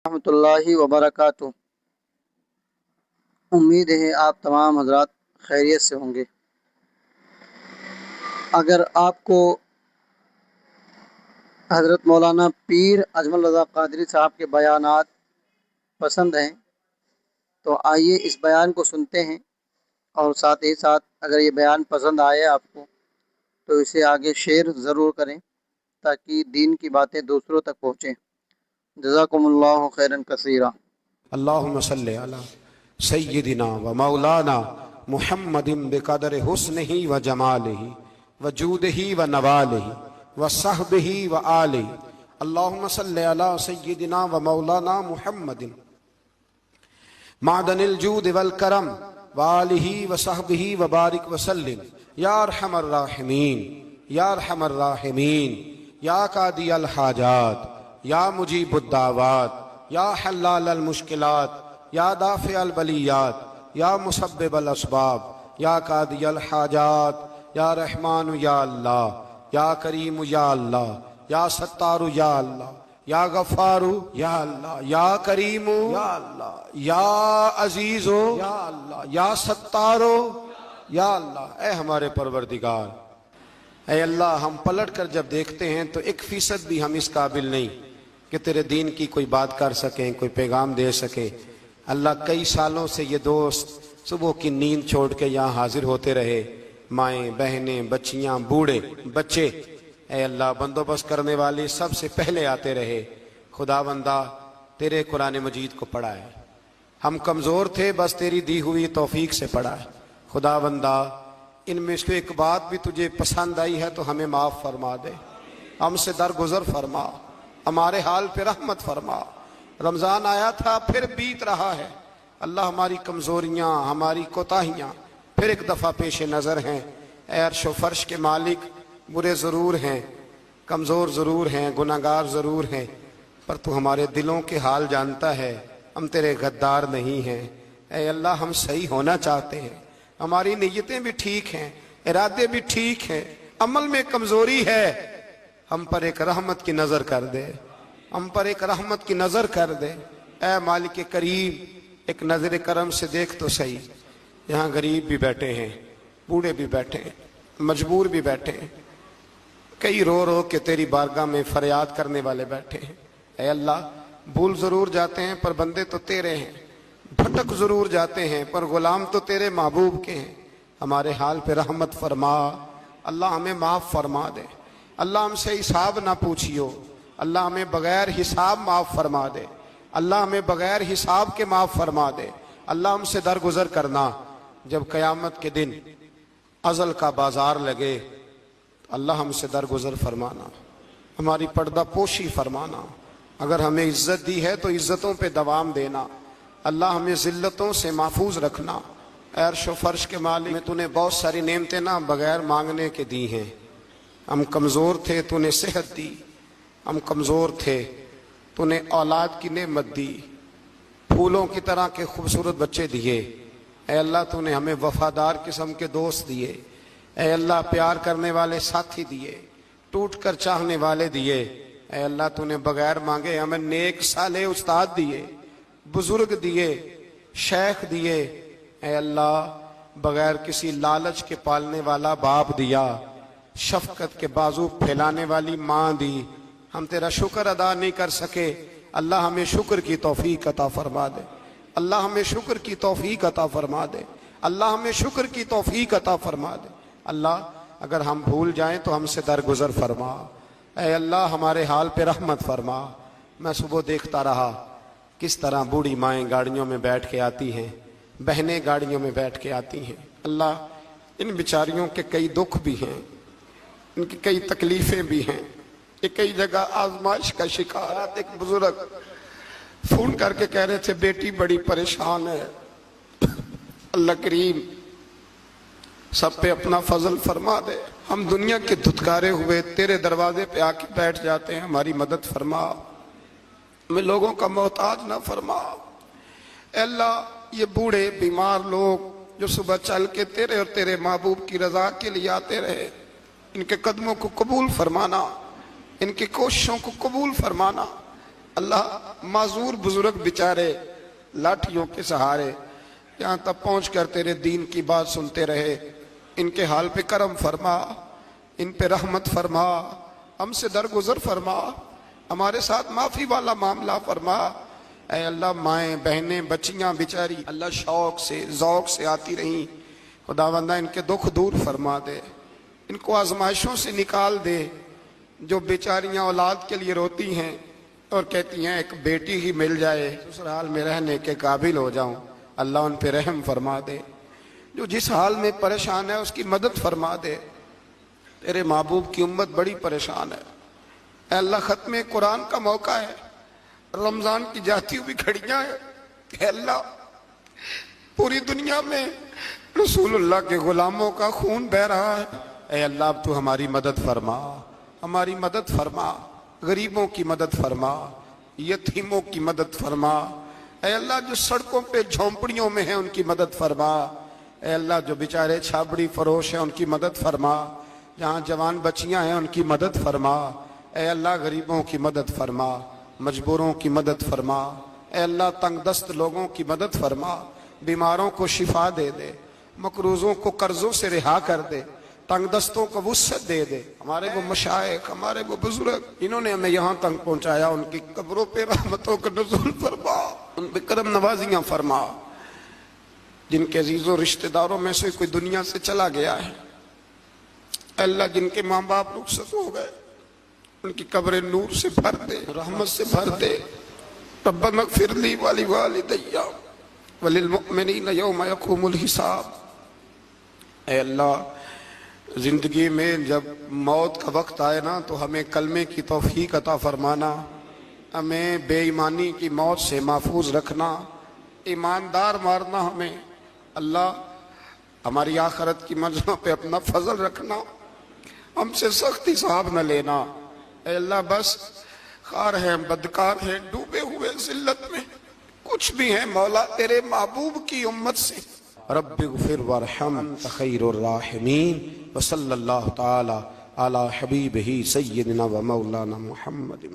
رحمۃ اللہ وبرکاتہ۔ امید ہے آپ تمام حضرات خیریت سے ہوں گے۔ اگر آپ کو حضرت مولانا پیر اجمل رضا قادری صاحب کے بیانات پسند ہیں تو آئیے اس بیان کو سنتے ہیں، اور ساتھ ہی ساتھ اگر یہ بیان پسند آئے آپ کو تو اسے آگے شیئر ضرور کریں تاکہ دین کی باتیں دوسروں تک پہنچیں۔ جزاکم اللہ خیرا کثیرا۔ اللہم صلی علی سیدنا و مولانا محمد بقدر حسنہ و جمالہ و جودہ و نوالہ و صحبہ و آلہ۔ اللہم صلی علی سیدنا و مولانا محمد معدن الجود والکرم و آلہ و صحبہ و بارک وسلم۔ یا ارحم الراحمین، یا ارحم الراحمین، یا قاضی الحاجات، یا مجیب الدعوات، یا حلال المشکلات، یا دافع البلیات، یا مسبب الاسباب، یا قاضی الحاجات، یا رحمان یا اللہ، یا کریم یا اللہ، یا ستار یا اللہ، یا غفار یا اللہ، یا کریم یا اللہ، یا عزیز یا اللہ، یا ستار یا اللہ۔ اے ہمارے پروردگار، اے اللہ، ہم پلٹ کر جب دیکھتے ہیں تو 1% بھی ہم اس قابل نہیں کہ تیرے دین کی کوئی بات کر سکیں، کوئی پیغام دے سکیں۔ اللہ، کئی سالوں سے یہ دوست صبح کی نیند چھوڑ کے یہاں حاضر ہوتے رہے، مائیں، بہنیں، بچیاں، بوڑھے، بچے۔ اے اللہ، بندوبست کرنے والے سب سے پہلے آتے رہے۔ خدا بندہ، تیرے قرآن مجید کو پڑھا ہے، ہم کمزور تھے، بس تیری دی ہوئی توفیق سے پڑھا ہے۔ خدا بندہ، ان میں سے ایک بات بھی تجھے پسند آئی ہے تو ہمیں معاف فرما دے، ہم سے درگزر فرما، ہمارے حال پہ رحمت فرما۔ رمضان آیا تھا، پھر بیت رہا ہے۔ اللہ، ہماری کمزوریاں، ہماری کوتاہیاں پھر ایک دفعہ پیش نظر ہیں۔ اے عرش و فرش کے مالک، برے ضرور ہیں، کمزور ضرور ہیں، گناہگار ضرور ہیں، پر تو ہمارے دلوں کے حال جانتا ہے۔ ہم تیرے غدار نہیں ہیں۔ اے اللہ، ہم صحیح ہونا چاہتے ہیں، ہماری نیتیں بھی ٹھیک ہیں، ارادے بھی ٹھیک ہیں، عمل میں کمزوری ہے۔ ہم پر ایک رحمت کی نظر کر دے، ہم پر ایک رحمت کی نظر کر دے۔ اے مالک کریم، ایک نظر کرم سے دیکھ تو صحیح، یہاں غریب بھی بیٹھے ہیں، بوڑھے بھی بیٹھے ہیں، مجبور بھی بیٹھے ہیں، کئی رو رو کے تیری بارگاہ میں فریاد کرنے والے بیٹھے ہیں۔ اے اللہ، بھول ضرور جاتے ہیں پر بندے تو تیرے ہیں، بھٹک ضرور جاتے ہیں پر غلام تو تیرے محبوب کے ہیں۔ ہمارے حال پہ رحمت فرما، اللہ ہمیں معاف فرما دے۔ اللہ، ہم سے حساب نہ پوچھیو، اللہ ہمیں بغیر حساب معاف فرما دے، اللہ ہمیں بغیر حساب کے معاف فرما دے۔ اللہ، ہم سے درگزر کرنا، جب قیامت کے دن ازل کا بازار لگے اللہ ہم سے درگزر فرمانا، ہماری پردہ پوشی فرمانا۔ اگر ہمیں عزت دی ہے تو عزتوں پہ دوام دینا، اللہ ہمیں ذلتوں سے محفوظ رکھنا۔ اے عرش و فرش کے مالک، میں تو نے بہت ساری نعمتیں نہ بغیر مانگنے کے دی ہیں۔ ہم کمزور تھے، تو نے صحت دی، ہم کمزور تھے، تو نے اولاد کی نعمت دی، پھولوں کی طرح کے خوبصورت بچے دیے۔ اے اللہ، تو نے ہمیں وفادار قسم کے دوست دیے۔ اے اللہ، پیار کرنے والے ساتھی دیے، ٹوٹ کر چاہنے والے دیے۔ اے اللہ، تو نے بغیر مانگے ہمیں نیک صالح استاد دیے، بزرگ دیے، شیخ دیے۔ اے اللہ، بغیر کسی لالچ کے پالنے والا باپ دیا، شفقت کے بازو پھیلانے والی ماں دی۔ ہم تیرا شکر ادا نہیں کر سکے، اللہ ہمیں شکر کی توفیق عطا فرما دے، اللہ ہمیں شکر کی توفیق عطا فرما دے، اللہ ہمیں شکر کی توفیق عطا فرما دے۔ اللہ، اگر ہم بھول جائیں تو ہم سے درگزر فرما۔ اے اللہ، ہمارے حال پہ رحمت فرما۔ میں صبح دیکھتا رہا کس طرح بوڑھی مائیں گاڑیوں میں بیٹھ کے آتی ہیں، بہنیں گاڑیوں میں بیٹھ کے آتی ہیں۔ اللہ، ان بیچاریوں کے کئی دکھ بھی ہیں، ان کی کئی تکلیفیں بھی ہیں، یہ کئی جگہ آزمائش کا شکار۔ ایک بزرگ فون کر کے کہہ رہے تھے بیٹی بڑی پریشان ہے، اللہ کریم سب پہ اپنا فضل فرما دے۔ ہم دنیا کے دھتکارے ہوئے تیرے دروازے پہ آ کے بیٹھ جاتے ہیں، ہماری مدد فرما، ہمیں لوگوں کا محتاج نہ فرما۔ اے اللہ، یہ بوڑھے بیمار لوگ جو صبح چل کے تیرے اور تیرے محبوب کی رضا کے لیے آتے رہے، ان کے قدموں کو قبول فرمانا، ان کی کوششوں کو قبول فرمانا۔ اللہ معذور بزرگ بیچارے لاٹھیوں کے سہارے یہاں تک پہنچ کر تیرے دین کی بات سنتے رہے، ان کے حال پہ کرم فرما، ان پہ رحمت فرما، ہم سے درگزر فرما، ہمارے ساتھ معافی والا معاملہ فرما۔ اے اللہ مائیں بہنیں بچیاں بیچاری اللہ شوق سے ذوق سے آتی رہیں، خداوندہ ان کے دکھ دور فرما دے، ان کو آزمائشوں سے نکال دے۔ جو بیچاریاں اولاد کے لیے روتی ہیں اور کہتی ہیں ایک بیٹی ہی مل جائے سسرال میں رہنے کے قابل ہو جاؤں، اللہ ان پہ رحم فرما دے۔ جو جس حال میں پریشان ہے اس کی مدد فرما دے۔ تیرے محبوب کی امت بڑی پریشان ہے، اے اللہ ختم قرآن کا موقع ہے، رمضان کی جاتی ہوئی گھڑیاں ہیں، اے اللہ پوری دنیا میں رسول اللہ کے غلاموں کا خون بہ رہا ہے، اے اللہ اب تو ہماری مدد فرما، ہماری مدد فرما، غریبوں کی مدد فرما، یتیموں کی مدد فرما، اے اللہ جو سڑکوں پہ جھونپڑیوں میں ہیں ان کی مدد فرما، اے اللہ جو بیچارے چھابڑی فروش ہیں ان کی مدد فرما، جہاں جوان بچیاں ہیں ان کی مدد فرما، اے اللہ غریبوں کی مدد فرما، مجبوروں کی مدد فرما، اے اللہ تنگ دست لوگوں کی مدد فرما، بیماروں کو شفا دے دے، مقروضوں کو قرضوں سے رہا کر دے، تنگ دستوں کو وسعت دے دے۔ ہمارے وہ مشائخ، ہمارے وہ بزرگ جنہوں نے ہمیں یہاں تک پہنچایا ان کی قبروں پہ رحمتوں کا نزول فرما، ان پہ کرم نوازیاں فرما۔ جن کے عزیزوں رشتہ داروں میں سے کوئی دنیا سے چلا گیا ہے، اللہ جن کے ماں باپ رخصت ہو گئے ان کی قبریں نور سے بھر دے، رحمت سے بھر دے۔ ربنا اغفر لی ولوالدی وللمؤمنین یوم یقوم الحساب۔ اے اللہ زندگی میں جب موت کا وقت آئے نا تو ہمیں کلمے کی توفیق عطا فرمانا، ہمیں بے ایمانی کی موت سے محفوظ رکھنا، ایماندار مارنا ہمیں، اللہ ہماری آخرت کی منزلوں پہ اپنا فضل رکھنا، ہم سے سخت حساب نہ لینا۔ اے اللہ بس خار ہیں، بدکار ہیں، ڈوبے ہوئے ذلت میں کچھ بھی ہیں مولا تیرے محبوب کی امت سے۔ رب اغفر وارحم انت خیر الراحمین، وصلی اللہ تعالی علی حبیبہ سیدنا و مولانا محمد۔